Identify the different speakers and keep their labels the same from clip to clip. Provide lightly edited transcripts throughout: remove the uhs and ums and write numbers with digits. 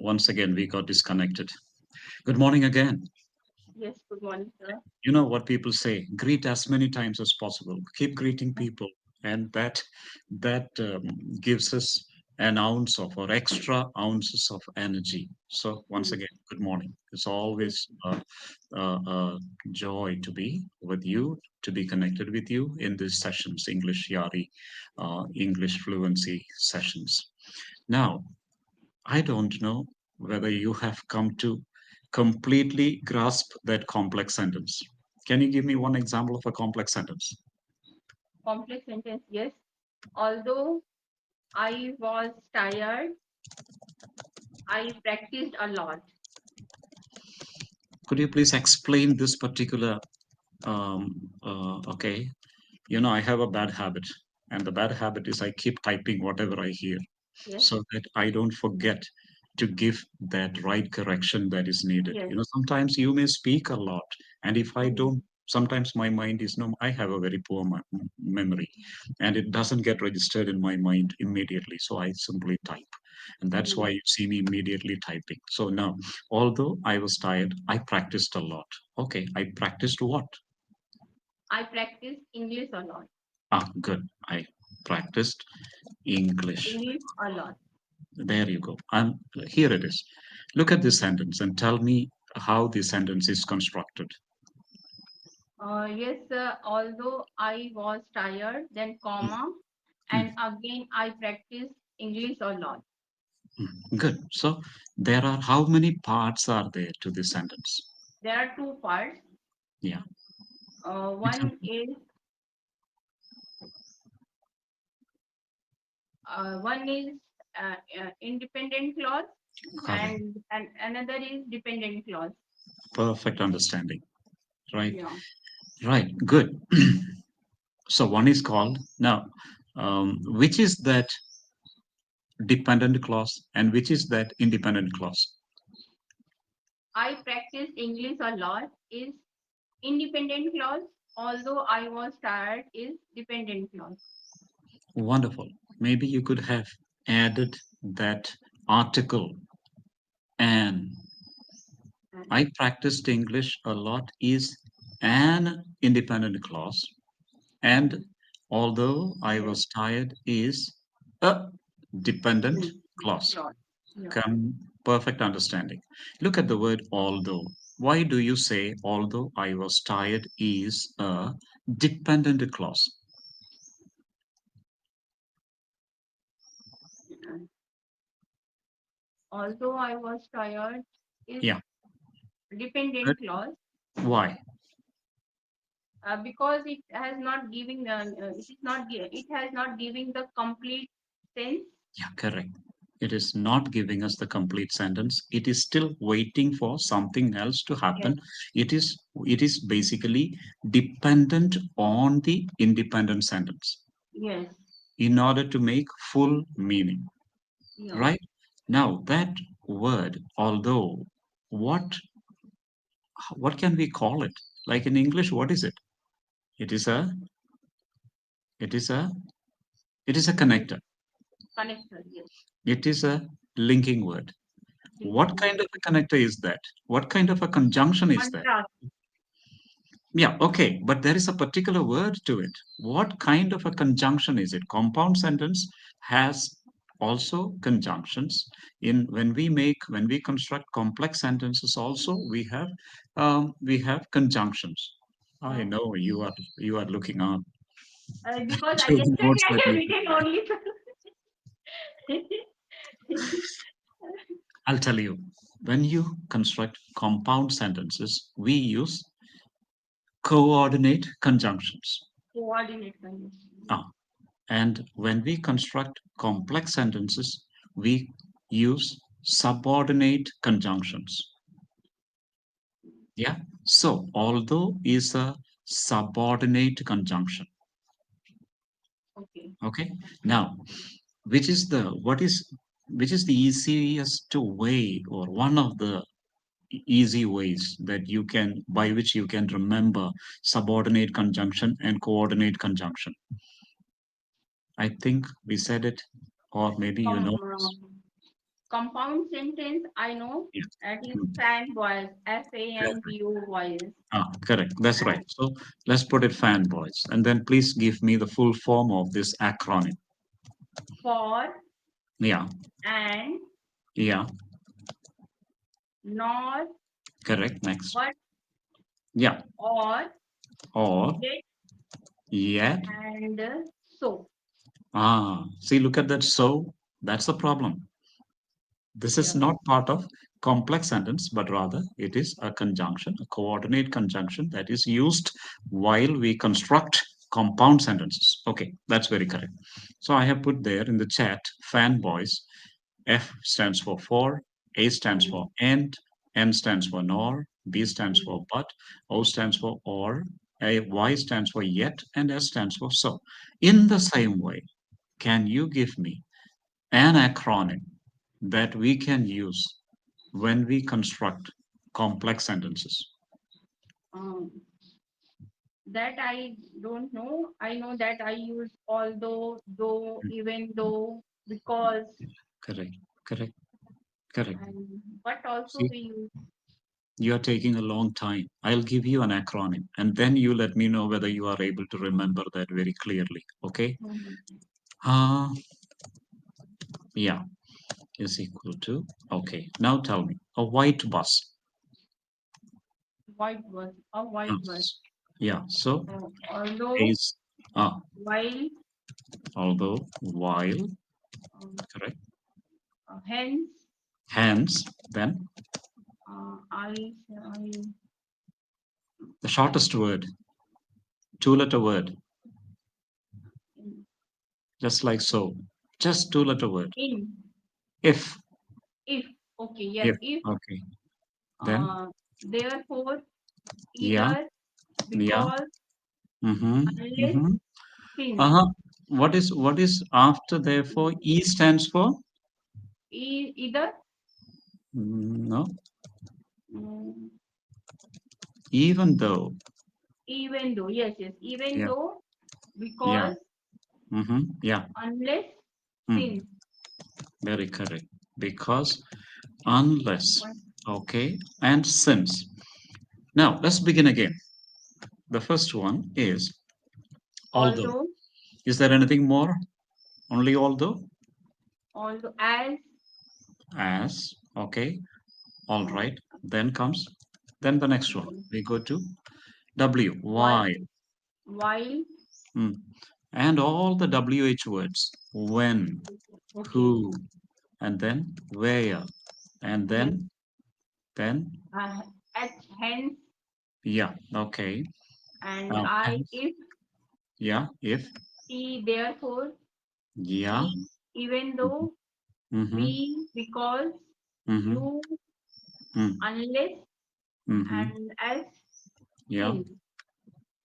Speaker 1: Once again, we got disconnected. Good morning again.
Speaker 2: Yes, good morning, sir.
Speaker 1: You know what people say, greet as many times as possible. Keep greeting people, and that gives us an ounce of or extra ounces of energy. So once
Speaker 2: Hmm.
Speaker 1: again, good morning. It's
Speaker 2: Yes,
Speaker 1: always a joy to be with you, to be connected with you in these sessions, English Yari, English fluency sessions. Now, I don't know whether you have come to completely grasp that complex sentence. Can you give me one example of a complex sentence?
Speaker 2: complex sentence. Yes, although I was tired, I practiced a lot.
Speaker 1: Could you please explain this particular? Okay, I have a bad habit, and the bad habit is I keep typing whatever I hear,
Speaker 2: Yes,
Speaker 1: so that I don't forget to give that right correction that is needed.
Speaker 2: yes,
Speaker 1: Sometimes you may speak a lot, and if I
Speaker 2: hmm,
Speaker 1: don't, sometimes my mind is no, I have a very poor memory, and it doesn't get registered in my mind immediately. So I simply type, and that's
Speaker 2: hmm.
Speaker 1: why you see me immediately typing. So now, although I was tired, I practiced a lot. Okay, I practiced what?
Speaker 2: I practiced English a lot.
Speaker 1: Good. I practiced English.
Speaker 2: English a lot.
Speaker 1: There you go. Here it is. Look at this sentence and tell me how this sentence is constructed.
Speaker 2: Yes, although I was tired, then
Speaker 1: Mm,
Speaker 2: comma,
Speaker 1: mm,
Speaker 2: and again I practiced English a lot.
Speaker 1: Good. So there are how many parts are there to this sentence?
Speaker 2: There are two parts.
Speaker 1: Yeah.
Speaker 2: One
Speaker 1: Example.
Speaker 2: is one is independent clause,
Speaker 1: Correct.
Speaker 2: and another is dependent clause.
Speaker 1: Perfect understanding. Right.
Speaker 2: Yeah.
Speaker 1: Right. Good. So one is called now. Which is that dependent clause and which is that independent clause?
Speaker 2: I practiced English a lot is independent clause, although I was tired is dependent clause.
Speaker 1: Wonderful. Maybe you could have added that article an.
Speaker 2: And
Speaker 1: I practiced English a lot is an independent clause, and
Speaker 2: mhm,
Speaker 1: although I
Speaker 2: yes,
Speaker 1: was tired is a dependent
Speaker 2: mm,
Speaker 1: clause.
Speaker 2: clause. Yeah.
Speaker 1: Perfect understanding. Look at the word although. Why do you say although I was tired is a dependent clause?
Speaker 2: And although I was tired is
Speaker 1: Yeah, good.
Speaker 2: dependent clause
Speaker 1: Why?
Speaker 2: because it has not giving it is not it has not giving the complete sense.
Speaker 1: Yeah, correct. It is not giving us the complete sentence. It is still waiting for something else to
Speaker 2: Yes,
Speaker 1: happen. It is basically dependent on the independent sentence
Speaker 2: yes,
Speaker 1: in order to make full meaning.
Speaker 2: yeah.
Speaker 1: Right? Now that word, although, what what can we call it? Like in English, what is it? It is a it is a it is a
Speaker 2: It is
Speaker 1: connector.
Speaker 2: connector. Yes,
Speaker 1: It is a linking word. What
Speaker 2: thinking
Speaker 1: kind of a connector is that? What kind of a conjunction is that?
Speaker 2: contrast.
Speaker 1: Yeah, okay, but there is a particular word to it. What kind of a conjunction is it? Compound sentence has also conjunctions. In when we construct complex sentences, also we have conjunctions. I
Speaker 2: Uh,
Speaker 1: know you are looking up
Speaker 2: because I
Speaker 1: to the
Speaker 2: yesterday
Speaker 1: notes
Speaker 2: I
Speaker 1: that
Speaker 2: have
Speaker 1: you took.
Speaker 2: written only.
Speaker 1: I'll tell you. When you construct compound sentences, we use coordinate conjunctions.
Speaker 2: Coordinate condition.
Speaker 1: Ah, and when we construct complex sentences, we use subordinate conjunctions. Yeah. So, although is a subordinate conjunction.
Speaker 2: Okay.
Speaker 1: Okay. Now, which is the easiest way or one of the easy ways that you can by which you can remember subordinate conjunction and coordinate conjunction? I think we said it, or maybe you know this.
Speaker 2: Compound sentence, I know
Speaker 1: Yeah.
Speaker 2: that is
Speaker 1: Mm.
Speaker 2: fan voice,
Speaker 1: Correct.
Speaker 2: FANGO voice.
Speaker 1: Correct. That's right.
Speaker 2: And
Speaker 1: So let's put it fanboys. And then please give me the full form of this acronym.
Speaker 2: for,
Speaker 1: Yeah.
Speaker 2: and,
Speaker 1: Yeah.
Speaker 2: nor,
Speaker 1: Correct. Next.
Speaker 2: but,
Speaker 1: Yeah.
Speaker 2: or,
Speaker 1: Or
Speaker 2: yet,
Speaker 1: yet.
Speaker 2: and so.
Speaker 1: See, look at that. So that's the problem. This is
Speaker 2: Yeah.
Speaker 1: not part of complex sentence, but rather it is a conjunction, a coordinate conjunction that is used while we construct compound sentences. Okay, that's very correct. So I have put there in the chat fanboys. F stands for, A stands
Speaker 2: Mm,
Speaker 1: for and, N stands for nor, B stands
Speaker 2: mm,
Speaker 1: for but, O stands for or, Y stands for yet, and S stands for so. In the same way, can you give me an acronym that we can use when we construct complex sentences?
Speaker 2: um, that I don't know. I know that I use although, though,
Speaker 1: Mm.
Speaker 2: even though, because,
Speaker 1: Correct, correct, correct.
Speaker 2: and but also
Speaker 1: See,
Speaker 2: we use.
Speaker 1: you're taking a long time. I'll give you an acronym and then you let me know whether you are able to remember that very clearly. Okay?
Speaker 2: Mhm.
Speaker 1: Uh, yeah, is equal to. Okay, now tell me. A white bus.
Speaker 2: White was a white was.
Speaker 1: Yeah, so
Speaker 2: Although,
Speaker 1: is uh,
Speaker 2: while,
Speaker 1: although, while,
Speaker 2: um,
Speaker 1: correct.
Speaker 2: hence,
Speaker 1: Hence, then
Speaker 2: I
Speaker 1: the shortest word, two-letter word,
Speaker 2: in,
Speaker 1: just like so. Just two-letter word.
Speaker 2: in
Speaker 1: If,
Speaker 2: if, okay, yes,
Speaker 1: if,
Speaker 2: if,
Speaker 1: okay. Then,
Speaker 2: uh, therefore,
Speaker 1: yeah,
Speaker 2: either,
Speaker 1: yeah.
Speaker 2: because,
Speaker 1: Mm-hmm,
Speaker 2: unless,
Speaker 1: mm-hmm.
Speaker 2: since.
Speaker 1: Uh-huh. What is after therefore? E stands for?
Speaker 2: Either,
Speaker 1: No.
Speaker 2: mm,
Speaker 1: Even though.
Speaker 2: even though, yes, yes, even
Speaker 1: Yeah,
Speaker 2: though,
Speaker 1: yeah.
Speaker 2: because,
Speaker 1: Mm-hmm. Yeah.
Speaker 2: unless,
Speaker 1: Mm.
Speaker 2: since.
Speaker 1: Very correct. Because unless,
Speaker 2: What?
Speaker 1: okay, and since. Now let's begin again. The first one is although.
Speaker 2: Although,
Speaker 1: Is there anything more? Only although?
Speaker 2: although, as,
Speaker 1: As, okay, all
Speaker 2: uh,
Speaker 1: right. Then comes, then the next one.
Speaker 2: mm,
Speaker 1: We go to W,
Speaker 2: why,
Speaker 1: why,
Speaker 2: while,
Speaker 1: mm. And all the WH words. When,
Speaker 2: okay,
Speaker 1: who, and then where, and
Speaker 2: yes,
Speaker 1: then,
Speaker 2: uh, at, hence,
Speaker 1: yeah, okay.
Speaker 2: and I,
Speaker 1: Hence,
Speaker 2: if,
Speaker 1: yeah, if,
Speaker 2: he, therefore,
Speaker 1: yeah,
Speaker 2: he, even though,
Speaker 1: mm-hmm,
Speaker 2: we, because,
Speaker 1: mm-hmm,
Speaker 2: you,
Speaker 1: mm,
Speaker 2: unless,
Speaker 1: mm-hmm,
Speaker 2: and as,
Speaker 1: yeah,
Speaker 2: since.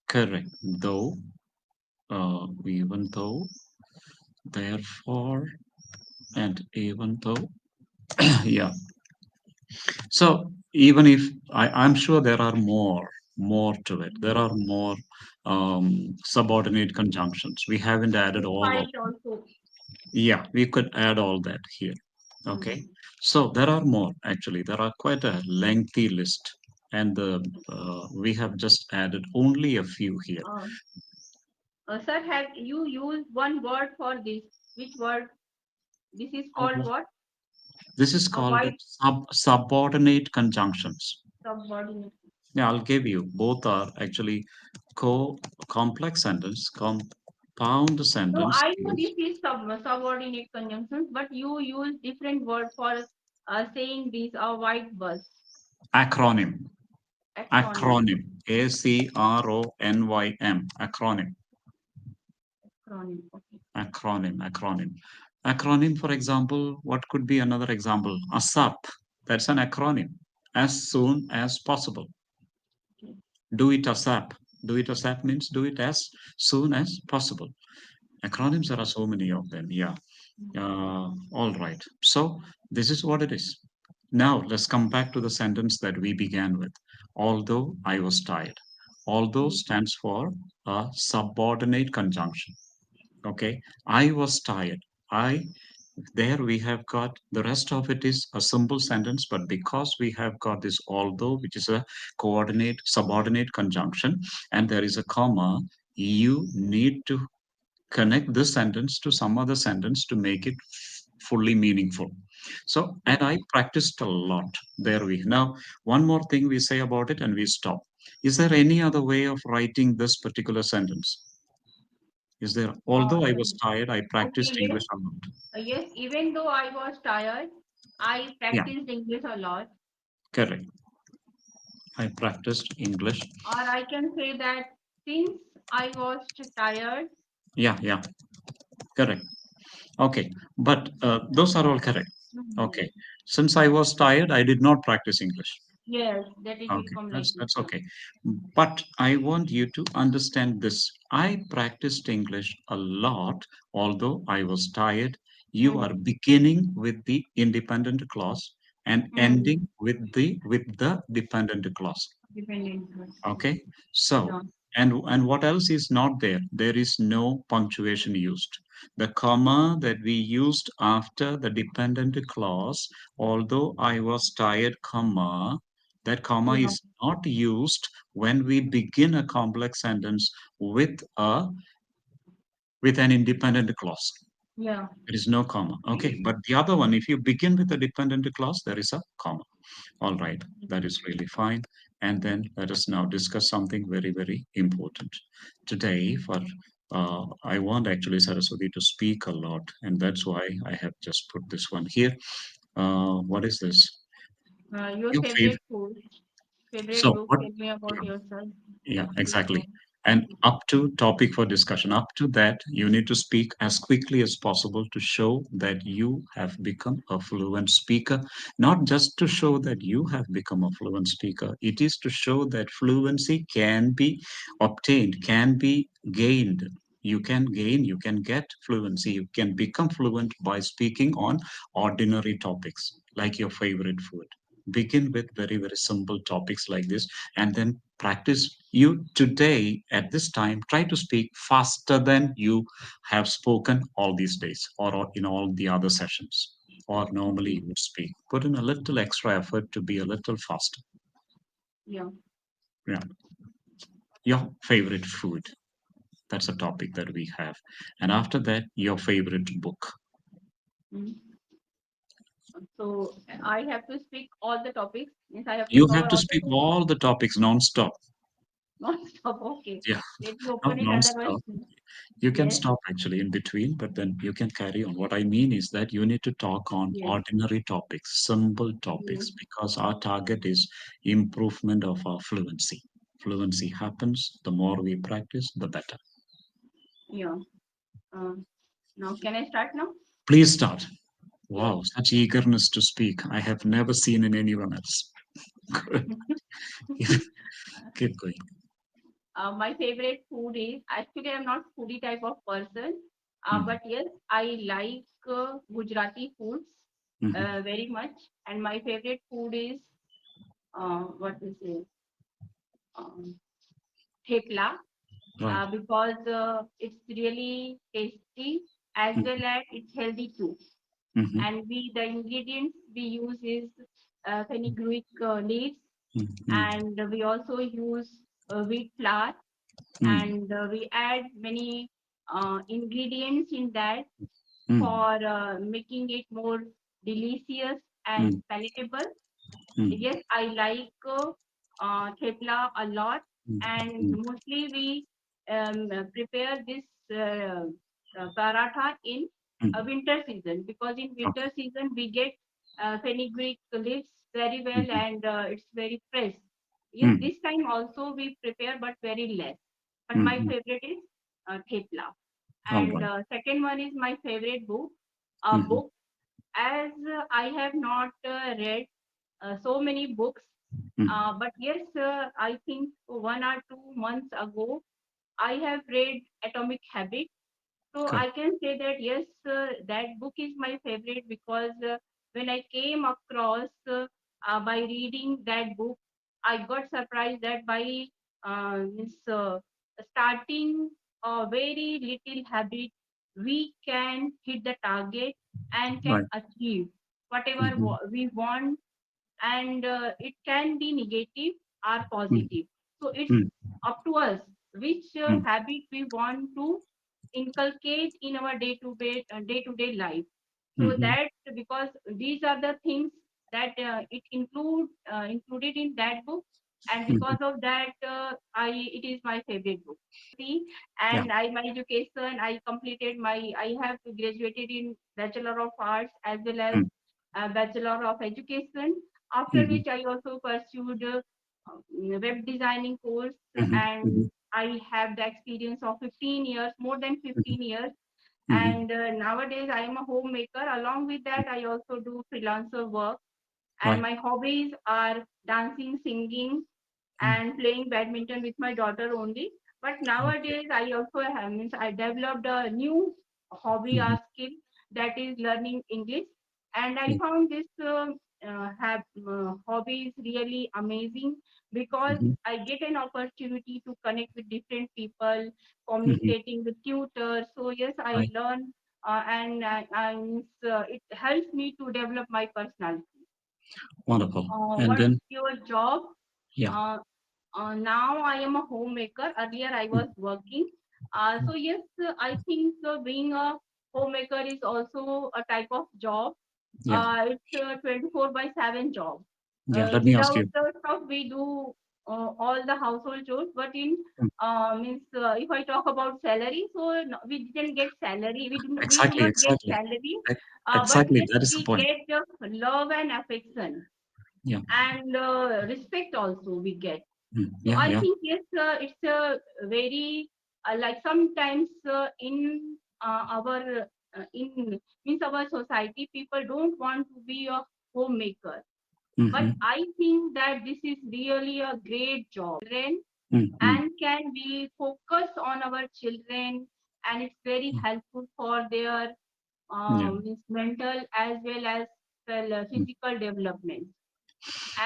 Speaker 1: correct. Though, even though, therefore, and even though, yeah. So even if I'm sure there are more to it. There are more subordinate conjunctions. We haven't added all of
Speaker 2: Despite
Speaker 1: them.
Speaker 2: also.
Speaker 1: Yeah, we could add all that here. Okay.
Speaker 2: Mm.
Speaker 1: So there are more actually. There are quite a lengthy list, and we have just added only a few here.
Speaker 2: Uh, sir, have you used one word for this? Which word? This is called
Speaker 1: Oh,
Speaker 2: what?
Speaker 1: this is
Speaker 2: A
Speaker 1: called
Speaker 2: white
Speaker 1: subordinate conjunctions.
Speaker 2: subordinate.
Speaker 1: Yeah, I'll give you. Both are actually complex sentence, compound
Speaker 2: No,
Speaker 1: sentence.
Speaker 2: I know this is subordinate conjunctions, but you use different word for saying this a white bus
Speaker 1: Acronym.
Speaker 2: acronym.
Speaker 1: Acronym. ACRONYM. Acronym.
Speaker 2: Acronym. Okay.
Speaker 1: Acronym. Acronym. Acronym, for example, what could be another example? ASAP. That's an acronym. As soon as possible.
Speaker 2: Okay.
Speaker 1: Do it ASAP. Do it ASAP means do it as soon as possible. Acronyms, there are so many of them. Yeah. All right. So this is what it is. Now let's come back to the sentence that we began with. Although I was tired. Although
Speaker 2: Mm.
Speaker 1: stands for a subordinate conjunction. Okay. I was tired. I There we have got the rest of it is a simple sentence, but because we have got this although, which is a coordinate subordinate conjunction, and there is a comma, you need to connect this sentence to some other sentence to make it fully meaningful. So, and I
Speaker 2: Okay.
Speaker 1: practiced a lot. There we now one more thing we say about it and we stop. Is there any other way of writing this particular sentence? Is there? Although I was tired, I
Speaker 2: Okay,
Speaker 1: practiced
Speaker 2: yes.
Speaker 1: English a lot.
Speaker 2: Yes, even though I was tired, I
Speaker 1: Yeah,
Speaker 2: practiced English a lot.
Speaker 1: correct. I practiced English.
Speaker 2: Or I can say that since I was tired,
Speaker 1: Yeah, yeah, correct. Okay, but those are all correct.
Speaker 2: yes,
Speaker 1: Okay, since I was tired, I did not practice English.
Speaker 2: yes, that it will
Speaker 1: Okay,
Speaker 2: come like
Speaker 1: that's
Speaker 2: this.
Speaker 1: that's okay. But I want you to understand this. I practiced English a lot, although I was tired. You are
Speaker 2: Mm-hmm.
Speaker 1: beginning with the independent clause and
Speaker 2: Mm-hmm.
Speaker 1: ending with the dependent clause.
Speaker 2: Dependent clause.
Speaker 1: Okay, so
Speaker 2: Yeah.
Speaker 1: and what else is not there? There is no punctuation used. The comma that we used after the dependent clause, although I was tired, comma, that comma
Speaker 2: Yeah.
Speaker 1: is not used when we begin a complex sentence with an independent clause.
Speaker 2: Yeah.
Speaker 1: There is no comma. Okay, but the other one, if you begin with a dependent clause, there is a comma. All right, that is really fine. And then let us now discuss something very, very important. Today, I want actually Saraswati to speak a lot, and that's why I have just put this one here. What is this?
Speaker 2: Your
Speaker 1: Your favorite.
Speaker 2: favorite food, favorite
Speaker 1: So
Speaker 2: book.
Speaker 1: what?
Speaker 2: Tell me about yourself.
Speaker 1: Yeah,
Speaker 2: Please go.
Speaker 1: exactly. And up to topic for discussion, up to that, you need to speak as quickly as possible to show that you have become a fluent speaker. Not just to show that you have become a fluent speaker, it is to show that fluency can be obtained, can be gained. You can get fluency, you can become fluent by speaking on ordinary topics like your favorite food. Begin with very, very simple topics like this and then practice. You today at this time try to speak faster than you have spoken all these days or in all the other sessions or normally
Speaker 2: Okay.
Speaker 1: you would speak. Put in a little extra effort to be a little faster.
Speaker 2: Yeah.
Speaker 1: Yeah, your favorite food, that's a topic that we have, and after that your favorite book.
Speaker 2: Mm. So I have to speak all the topics. Means I have to
Speaker 1: You
Speaker 2: cover
Speaker 1: have to
Speaker 2: all the
Speaker 1: speak
Speaker 2: topics.
Speaker 1: all the topics non-stop.
Speaker 2: Non-stop. Okay.
Speaker 1: Yeah,
Speaker 2: Let me
Speaker 1: not
Speaker 2: open it. Otherwise,
Speaker 1: non-stop. You can
Speaker 2: yes.
Speaker 1: stop actually in between, but then you can carry on. What I mean is that you need to talk on
Speaker 2: Yes.
Speaker 1: ordinary topics, simple
Speaker 2: Yes.
Speaker 1: topics, because our target is improvement of our fluency. Fluency happens the more we practice, the better.
Speaker 2: Yeah. Um, Now, can I start now?
Speaker 1: Please start.
Speaker 2: Yes.
Speaker 1: Wow, such eagerness to speak. I have never seen in anyone else. Good. Keep going.
Speaker 2: My favorite food is actually I'm not foodie type of person,
Speaker 1: Mm,
Speaker 2: but yes, I like Gujarati foods
Speaker 1: mhm.
Speaker 2: very much, and my favorite food is what we say um, thepla
Speaker 1: Right.
Speaker 2: because it's really tasty as
Speaker 1: Mm,
Speaker 2: well as it's healthy too.
Speaker 1: mhm,
Speaker 2: And we the ingredients we use is fenugreek leaves,
Speaker 1: mm, mm,
Speaker 2: and we also use wheat flour,
Speaker 1: mm,
Speaker 2: and we add many ingredients in that
Speaker 1: mm,
Speaker 2: for making it more delicious and
Speaker 1: mm,
Speaker 2: palatable.
Speaker 1: mm,
Speaker 2: Yes, I like thepla a lot,
Speaker 1: mm,
Speaker 2: and
Speaker 1: mm,
Speaker 2: mostly we prepare this paratha in a
Speaker 1: mm.
Speaker 2: winter season because in
Speaker 1: Okay.
Speaker 2: winter season we get fenugreek leaves very well
Speaker 1: Mhm,
Speaker 2: and it's very fresh. Yes,
Speaker 1: mm,
Speaker 2: this time also we prepare but very less. But my
Speaker 1: mhm.
Speaker 2: favorite is thepla.
Speaker 1: All
Speaker 2: And
Speaker 1: right.
Speaker 2: second one is my favorite book. A
Speaker 1: Mhm,
Speaker 2: book as I have not read so many books.
Speaker 1: mm.
Speaker 2: But yes, I think 1 or 2 months ago, I have read Atomic Habits. So
Speaker 1: Good.
Speaker 2: I can say that yes, that book is my favorite because when I came across by reading that book, I got surprised that by this, starting a very little habit, we can hit the target and can
Speaker 1: Right.
Speaker 2: achieve whatever
Speaker 1: Mm-hmm.
Speaker 2: we want, and it can be negative or
Speaker 1: Mm-hmm.
Speaker 2: positive. So it's
Speaker 1: Mm-hmm.
Speaker 2: up to us which habit we want to inculcate in our day to day life. So
Speaker 1: Mm-hmm.
Speaker 2: that, because these are the things that included in that book, and
Speaker 1: Mm-hmm.
Speaker 2: because of that, I it is my favorite book.
Speaker 1: Yeah.
Speaker 2: And I my education, I have graduated in Bachelor of Arts as well as Bachelor of Education, after
Speaker 1: Mm-hmm.
Speaker 2: which I also pursued web designing course,
Speaker 1: Mm-hmm. Mm-hmm.
Speaker 2: and I have the experience of 15 years, more than
Speaker 1: Mm-hmm.
Speaker 2: 15 years.
Speaker 1: Mm-hmm.
Speaker 2: And nowadays I am a homemaker. Along with that, I also do freelancer work, and
Speaker 1: Right.
Speaker 2: my hobbies are dancing, singing,
Speaker 1: Mm.
Speaker 2: and playing badminton with my daughter only. But
Speaker 1: Okay.
Speaker 2: nowadays, I also have means I developed a new hobby
Speaker 1: Mm-hmm.
Speaker 2: or skill, that is learning English, and I
Speaker 1: Yeah.
Speaker 2: found this hobby is really amazing, because
Speaker 1: Mm-hmm.
Speaker 2: I get an opportunity to connect with different people,
Speaker 1: Mm-hmm.
Speaker 2: communicating with tutors. So yes, I
Speaker 1: Right.
Speaker 2: learn, and it helps me to develop my personality.
Speaker 1: Wonderful. And
Speaker 2: What's
Speaker 1: then,
Speaker 2: your job?
Speaker 1: yeah.
Speaker 2: Uh, Now I am a homemaker. Earlier I
Speaker 1: Mm.
Speaker 2: was working. So yes, I think being a homemaker is also a type of job.
Speaker 1: Yeah.
Speaker 2: It's a 24 by 7 job.
Speaker 1: Yeah. Let me ask
Speaker 2: Without
Speaker 1: you.
Speaker 2: the stuff, we do all the household chores. But in
Speaker 1: Mm.
Speaker 2: means if I talk about salary, so no, we didn't get salary. We do
Speaker 1: Exactly.
Speaker 2: not get
Speaker 1: Exactly.
Speaker 2: salary. But
Speaker 1: Exactly.
Speaker 2: yes,
Speaker 1: That is the
Speaker 2: we
Speaker 1: point.
Speaker 2: get love and affection,
Speaker 1: Yeah.
Speaker 2: and respect also we get. So
Speaker 1: Yeah.
Speaker 2: I
Speaker 1: Yeah.
Speaker 2: think yes, it's a very like sometimes in our in means our society, people don't want to be a homemaker. But
Speaker 1: Mm-hmm.
Speaker 2: I think that this is really a great job. Children,
Speaker 1: Mm-hmm.
Speaker 2: and can we focus on our children, and it's very helpful for their
Speaker 1: Yeah.
Speaker 2: means mental as well
Speaker 1: Mm.
Speaker 2: physical development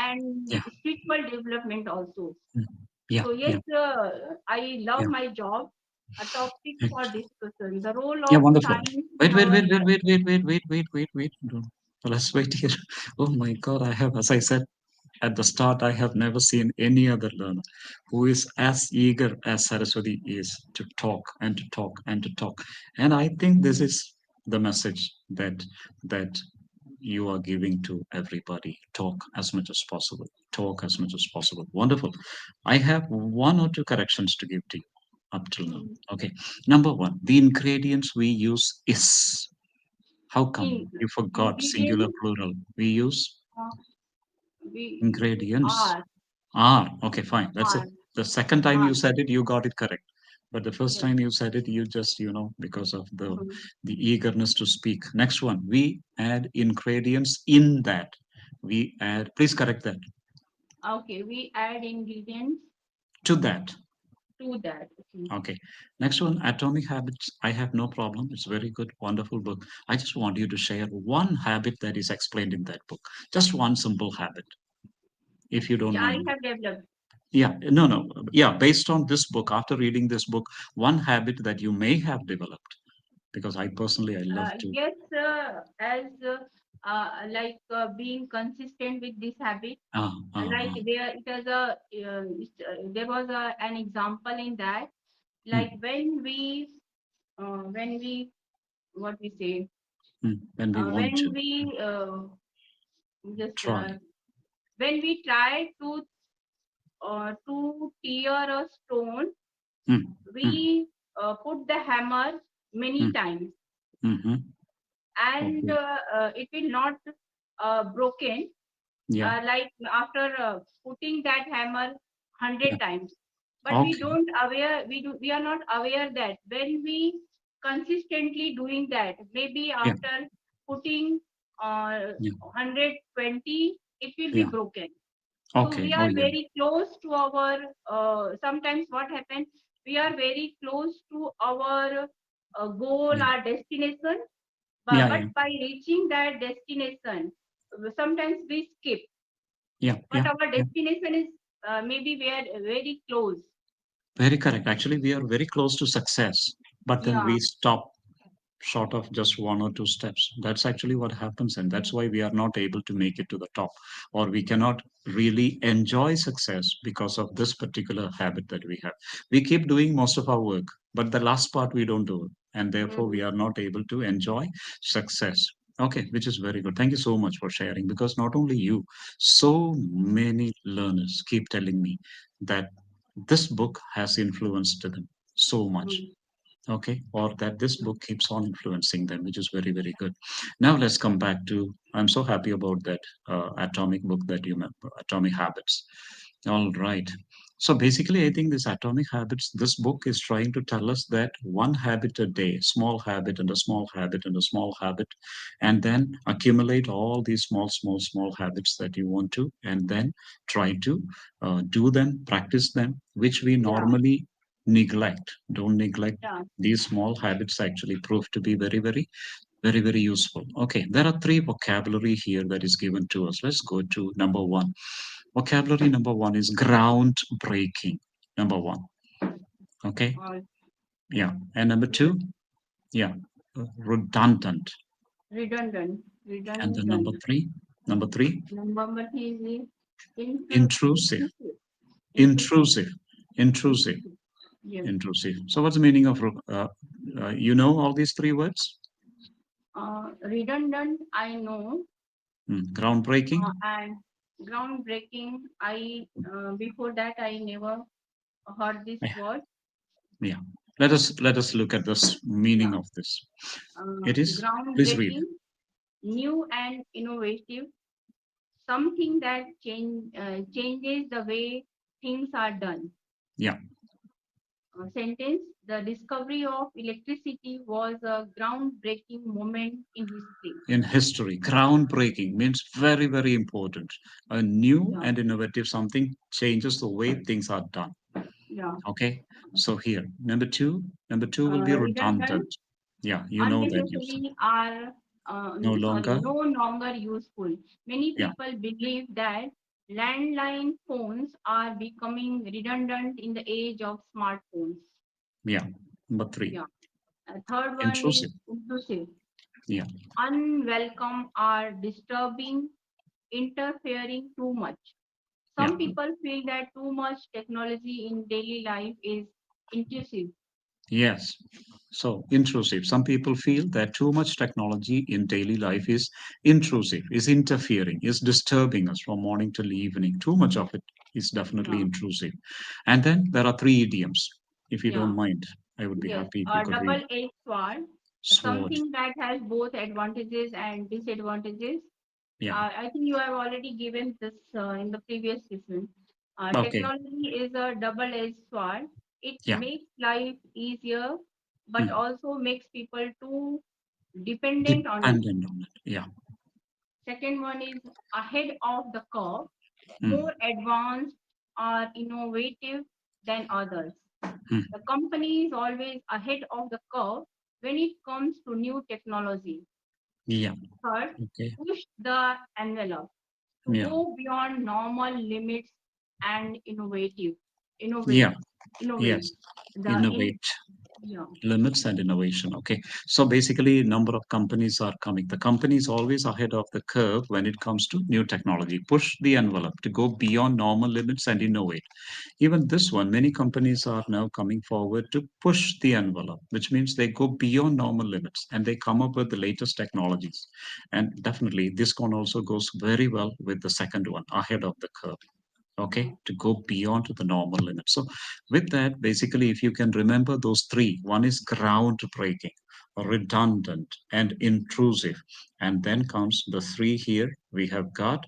Speaker 2: and
Speaker 1: Yeah.
Speaker 2: spiritual development also.
Speaker 1: Mm. Yeah.
Speaker 2: So yes,
Speaker 1: Yeah.
Speaker 2: I love
Speaker 1: Yeah.
Speaker 2: my job. A topic for discussion: the role
Speaker 1: Yeah,
Speaker 2: of
Speaker 1: wonderful.
Speaker 2: science in
Speaker 1: Wait, wait,
Speaker 2: our
Speaker 1: wait, wait,
Speaker 2: life.
Speaker 1: wait, wait, wait, wait, wait, wait, wait. No. Let's wait here. Oh my God, I have, as I said at the start, I have never seen any other learner who is as eager as Saraswati is to talk and to talk and to talk. And I think this is the message that you are giving to everybody. Talk as much as possible. Talk as much as possible. Wonderful. I have one or two corrections to give to you up till now.
Speaker 2: Mm.
Speaker 1: Okay. Number one, the ingredients we use is. How come
Speaker 2: In
Speaker 1: you forgot singular
Speaker 2: ingredients,
Speaker 1: plural? We use
Speaker 2: uh, we
Speaker 1: ingredients.
Speaker 2: are
Speaker 1: Are. Okay, fine. That's it.
Speaker 2: are
Speaker 1: The second time
Speaker 2: are
Speaker 1: you said it, you got it correct. But the first
Speaker 2: yes.
Speaker 1: time you said it, you just, because of
Speaker 2: Mhm.
Speaker 1: the eagerness to speak. Next one, we add ingredients in that. We add, please correct that.
Speaker 2: Okay, we add ingredients
Speaker 1: To that.
Speaker 2: to that. Okay.
Speaker 1: Okay. Next one, Atomic Habits. I have no problem. It's a very good, wonderful book. I just want you to share one habit that is explained in that book. Just one simple habit, if you don't
Speaker 2: Yeah, I
Speaker 1: mind.
Speaker 2: have developed.
Speaker 1: Yeah, no, no. Yeah, based on this book, after reading this book, one habit that you may have developed, because I personally, I love to.
Speaker 2: Yes, as like being consistent with this habit.
Speaker 1: Ah, ah,
Speaker 2: Like
Speaker 1: ah.
Speaker 2: there was an example in that, like
Speaker 1: Mm,
Speaker 2: when we what we say
Speaker 1: when we want
Speaker 2: when
Speaker 1: to
Speaker 2: we just
Speaker 1: try.
Speaker 2: when we try to tear a stone,
Speaker 1: Mm, mm,
Speaker 2: we put the hammer many
Speaker 1: mm,
Speaker 2: times,
Speaker 1: mm-hmm.
Speaker 2: and
Speaker 1: Okay.
Speaker 2: it will not broken,
Speaker 1: Yeah,
Speaker 2: like after putting that hammer
Speaker 1: yeah.
Speaker 2: 100 times. But
Speaker 1: Okay.
Speaker 2: we are not aware that when we consistently doing that, maybe
Speaker 1: Yeah,
Speaker 2: after putting
Speaker 1: yeah,
Speaker 2: 120, it will be
Speaker 1: yeah.
Speaker 2: broken. So
Speaker 1: Okay.
Speaker 2: we
Speaker 1: Oh,
Speaker 2: are
Speaker 1: yeah.
Speaker 2: very close to our sometimes what happens, we are very close to our goal,
Speaker 1: Yeah,
Speaker 2: our destination,
Speaker 1: yeah,
Speaker 2: but
Speaker 1: yeah,
Speaker 2: by reaching that destination, sometimes we skip,
Speaker 1: yeah,
Speaker 2: but
Speaker 1: yeah,
Speaker 2: our
Speaker 1: yeah.
Speaker 2: destination is maybe we are very close.
Speaker 1: Very correct. Actually, we are very close to success, but then
Speaker 2: Yeah,
Speaker 1: we stop. short of just one or two steps. That's actually what happens, and that's why we are not able to make it to the top, or we cannot really enjoy success because of this particular habit that we have. We keep doing most of our work, but the last part we don't do it, and therefore we
Speaker 2: Mm-hmm.
Speaker 1: are not able to enjoy success. Okay, which is very good. Thank you so much for sharing, because not only you, so many learners keep telling me that this book has influenced them so much.
Speaker 2: Mm-hmm.
Speaker 1: Okay, or that this book keeps on influencing them, which is very, very good. Now let's come back to, I'm so happy about that atomic book that you remember, Atomic Habits. All right. So basically, I think this Atomic Habits, this book is trying to tell us that one habit a day, small habit and a small habit and a small habit, and then accumulate all these small, small, small habits that you want to, and then try to do them, practice them, which we
Speaker 2: Yeah,
Speaker 1: normally neglect. Don't neglect.
Speaker 2: yeah,
Speaker 1: These small habits actually prove to be very, very, very, very useful. Okay, there are three vocabulary here that is given to us. Let's go to number one. Vocabulary number one is groundbreaking. Number one. Okay.
Speaker 2: or
Speaker 1: Yeah. And number two, yeah, redundant.
Speaker 2: redundant,
Speaker 1: And the number
Speaker 2: redundant.
Speaker 1: three, number three,
Speaker 2: Number three is
Speaker 1: intrusive.
Speaker 2: intrusive, intrusive,
Speaker 1: Intrusive. Intrusive.
Speaker 2: intrusive. Yes.
Speaker 1: Intrusive. So what's the meaning of you know all these three words?
Speaker 2: Redundant, I know,
Speaker 1: Groundbreaking.
Speaker 2: and groundbreaking. I before that I never heard this
Speaker 1: Yeah.
Speaker 2: word.
Speaker 1: Yeah. Let us look at this meaning
Speaker 2: Yeah,
Speaker 1: of this. It is, please read.
Speaker 2: groundbreaking, new and innovative, something that changes the way things are done.
Speaker 1: Yeah.
Speaker 2: Sentence: the discovery of electricity was a groundbreaking moment in history.
Speaker 1: In history, groundbreaking means very, very important. A new
Speaker 2: Yeah,
Speaker 1: and innovative something changes the way things are done.
Speaker 2: yeah.
Speaker 1: Okay. So here, number two will be
Speaker 2: Redundant,
Speaker 1: redundant. Yeah, you know that you said
Speaker 2: unnecessary, are
Speaker 1: no
Speaker 2: sorry,
Speaker 1: longer.
Speaker 2: no longer useful. Many
Speaker 1: Yeah.
Speaker 2: people believe that landline phones are becoming redundant in the age of smartphones.
Speaker 1: Yeah. Number three,
Speaker 2: Yeah. Third one is
Speaker 1: intrusive.
Speaker 2: intrusive,
Speaker 1: Yeah.
Speaker 2: unwelcome, are disturbing, interfering too much.
Speaker 1: Yeah.
Speaker 2: Some people feel that too much technology in daily life is intrusive.
Speaker 1: Yes. So intrusive. Some people feel that too much technology in daily life is intrusive, is interfering, is disturbing us from morning till evening. Too much of it is definitely
Speaker 2: Yeah,
Speaker 1: intrusive. And then there are three idioms. If you don't
Speaker 2: yeah.
Speaker 1: mind, I would be
Speaker 2: Yes,
Speaker 1: happy if you
Speaker 2: a
Speaker 1: could read.
Speaker 2: double-edged sword,
Speaker 1: Sword.
Speaker 2: something that has both advantages and disadvantages.
Speaker 1: Yeah.
Speaker 2: I think you have already given this in the previous session.
Speaker 1: Okay.
Speaker 2: Technology is a double-edged sword. It
Speaker 1: Yeah.
Speaker 2: makes life easier, but
Speaker 1: Hmm.
Speaker 2: also makes people too dependent on it.
Speaker 1: Dependent on it. Yeah.
Speaker 2: Second one is ahead of the curve,
Speaker 1: Hmm.
Speaker 2: more advanced or innovative than others.
Speaker 1: Hmm.
Speaker 2: The company is always ahead of the curve when it comes to new technology.
Speaker 1: Yeah.
Speaker 2: Third,
Speaker 1: Okay.
Speaker 2: push the envelope to
Speaker 1: Yeah.
Speaker 2: go beyond normal limits and innovate,
Speaker 1: Yeah.
Speaker 2: innovate.
Speaker 1: Yes.
Speaker 2: The in
Speaker 1: Innovate.
Speaker 2: Yeah,
Speaker 1: Limits and innovation. Okay. So basically, number of companies are coming. The company is always ahead of the curve when it comes to new technology. Push the envelope to go beyond normal limits and innovate. Even this one, many companies are now coming forward to push the envelope, which means they go beyond normal limits and they come up with the latest technologies. And definitely, this one also goes very well with the second one, ahead of the curve. Okay, to go beyond to the normal limit. So, with that, basically, if you can remember those three, one is groundbreaking, redundant, and intrusive, and then comes the three here. We have got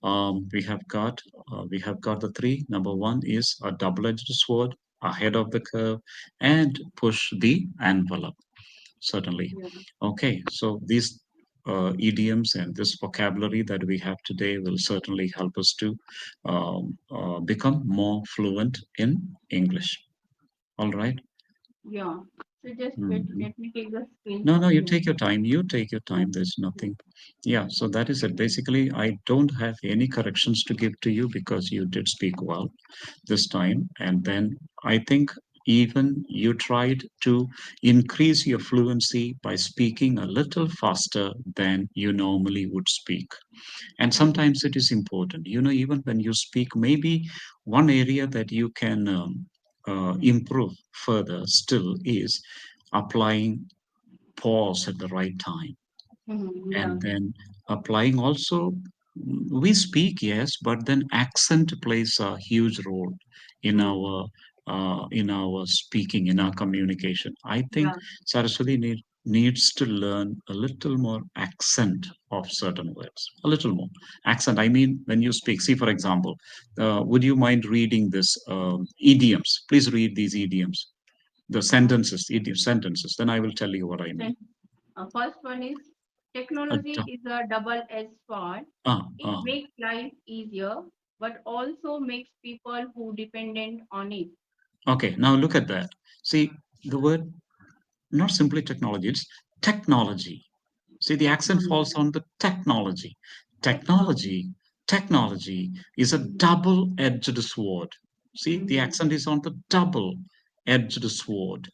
Speaker 1: the three. Number one is a double-edged sword, ahead of the curve, and push the envelope. Certainly.
Speaker 2: yeah,
Speaker 1: Okay, so these idioms and this vocabulary that we have today will certainly help us to become more fluent in English. All right.
Speaker 2: yeah. So just wait,
Speaker 1: Mhm.
Speaker 2: let me take the
Speaker 1: No, no,
Speaker 2: screenshot
Speaker 1: you
Speaker 2: here.
Speaker 1: take your time. You take your
Speaker 2: Yeah.
Speaker 1: time. There's nothing. Yeah, so that is it. Basically, I don't have any corrections to give to you because you did speak well this time. And then I think even you tried to increase your fluency by speaking a little faster than you normally would speak. And
Speaker 2: Mhm.
Speaker 1: sometimes it is important, even when you speak, maybe one area that you can improve further still is applying pause at the right time,
Speaker 2: Mhm. Yeah.
Speaker 1: and then applying also. We speak, yes, but then accent plays a huge role in
Speaker 2: Mhm.
Speaker 1: our speaking, in our communication. I think
Speaker 2: Yeah.
Speaker 1: Saraswati needs to learn a little more accent of certain words, a little more accent. I mean, when you speak, see, for example, would you mind reading this idioms? Please read these idioms, the
Speaker 2: Uh,
Speaker 1: sentences, idiom sentences, then I will tell you what I mean.
Speaker 2: then, first one is
Speaker 1: uh,
Speaker 2: technology is a double-edged sword.
Speaker 1: uh,
Speaker 2: It
Speaker 1: uh,
Speaker 2: makes life easier, but also makes people who dependent on it.
Speaker 1: Okay, now look at that. See, the word, not simply technology, it's technology. See, the accent falls
Speaker 2: Mhm.
Speaker 1: on the technology.
Speaker 2: Technology.
Speaker 1: Technology, technology is a
Speaker 2: Mhm.
Speaker 1: double-edged sword. See, the
Speaker 2: Mhm.
Speaker 1: accent is on the double-edged sword.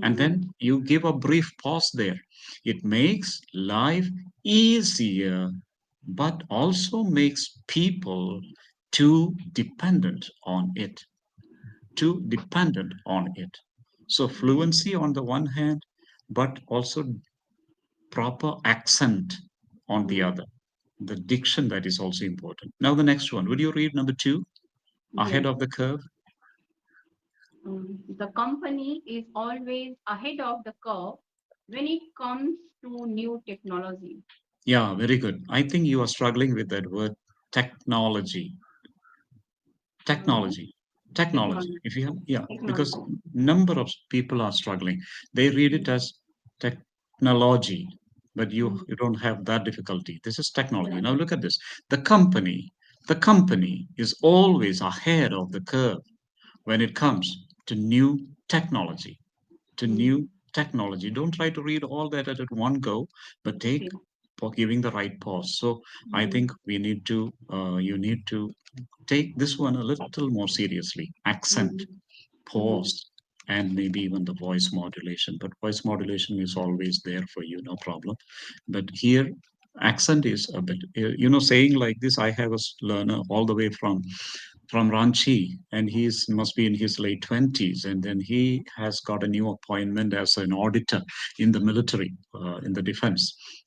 Speaker 1: And
Speaker 2: Mhm.
Speaker 1: then you give a brief pause there. It makes life easier, but also makes people too dependent on it. Too dependent on it. So
Speaker 2: Mhm.
Speaker 1: fluency on the one hand, but also proper accent on the
Speaker 2: Mhm.
Speaker 1: other. The diction, that is also important. Now the next one. Would you read number two? Ahead
Speaker 2: Yes.
Speaker 1: of the curve.
Speaker 2: The company is always ahead of the curve when it comes to new technology.
Speaker 1: Yeah, very good. I think you are struggling with that word technology.
Speaker 2: Mhm.
Speaker 1: Technology. Technology.
Speaker 2: Technology.
Speaker 1: If you have, yeah, because
Speaker 2: Technology.
Speaker 1: number of people are struggling. They read it
Speaker 2: Mhm.
Speaker 1: as technology, but
Speaker 2: Mhm.
Speaker 1: you don't have that difficulty. This is technology.
Speaker 2: Yeah.
Speaker 1: Now look at this. The company is always ahead of the curve when it comes to new technology. To
Speaker 2: Mhm.
Speaker 1: new technology. Don't try to read all that at one go, but take
Speaker 2: Okay.
Speaker 1: for giving the right pause. So I
Speaker 2: Mhm.
Speaker 1: think you need to take this one a little more seriously. Accent,
Speaker 2: Mhm. Mhm.
Speaker 1: pause, and maybe even the voice modulation. But voice modulation is always there for you, no problem. But here, accent is a bit, saying like this. I have a learner all the way from Ranchi, and he's must be in his late 20s, and then he has got a new appointment as an auditor in the military, in the defense.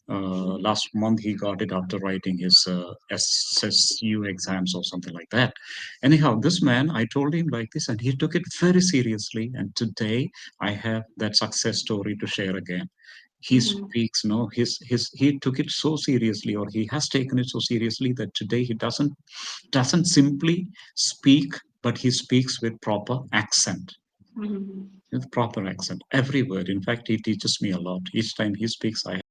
Speaker 2: Mhm.
Speaker 1: Last month he got it after writing his SSU exams or something like that. Anyhow, this man, I told him like this, and he took it very seriously. And today I have that success story to share again. He
Speaker 2: Mhm.
Speaker 1: speaks, no, he took it so seriously, or he has taken it so seriously that today he doesn't simply speak, but he speaks with proper accent.
Speaker 2: Mhm.
Speaker 1: With proper accent, every word. In fact, he teaches me a lot. Each time he speaks, I